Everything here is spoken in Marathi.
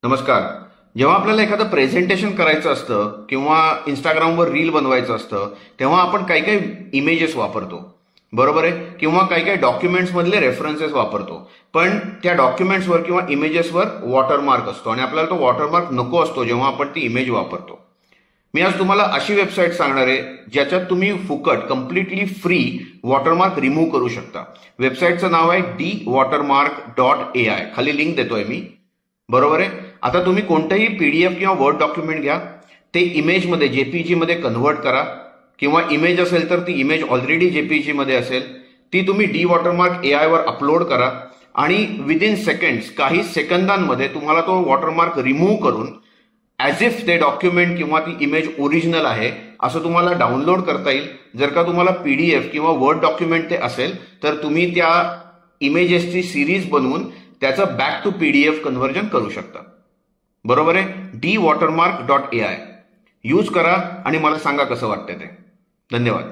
नमस्कार. जेव्हा आपल्याला एखादं प्रेझेंटेशन करायचं असतं किंवा इंस्टाग्रामवर रील बनवायचं असतं तेव्हा आपण काही काही इमेजेस वापरतो, बरोबर आहे, किंवा काही काही डॉक्युमेंट्स मधले रेफरन्सेस वापरतो. पण त्या डॉक्युमेंट्सवर किंवा इमेजेसवर वॉटरमार्क असतो आणि आपल्याला तो वॉटरमार्क नको असतो जेव्हा आपण ती इमेज वापरतो. मी आज तुम्हाला अशी वेबसाईट सांगणार आहे ज्याच्यात तुम्ही फुकट कम्प्लिटली फ्री वॉटरमार्क रिमूव्ह करू शकता. वेबसाईटचं नाव आहे dwatermark.ai. खाली लिंक देतोय मी, बरोबर आहे. आता तुम्ही कोणतंही पीडीएफ किंवा वर्ड डॉक्युमेंट घ्या, ते इमेजमध्ये जेपीजी मध्ये कन्व्हर्ट करा, किंवा इमेज असेल तर ती इमेज ऑलरेडी जेपीजी मध्ये असेल ती तुम्ही dwatermark.ai वर अपलोड करा आणि विदिन सेकंड्स, काही सेकंदांमध्ये तुम्हाला तो वॉटरमार्क रिमूव्ह करून ॲज इफ ते डॉक्युमेंट किंवा ती इमेज ओरिजिनल आहे असं तुम्हाला डाउनलोड करता येईल. जर का तुम्हाला पीडीएफ किंवा वर्ड डॉक्युमेंट ते असेल तर तुम्ही त्या इमेजेसची सिरीज बनवून त्याचं बॅक टू पीडीएफ कन्व्हर्जन करू शकता, बरोबर आहे. dwatermark.ai यूज करा आणि मला सांगा कसं वाटतं ते. धन्यवाद.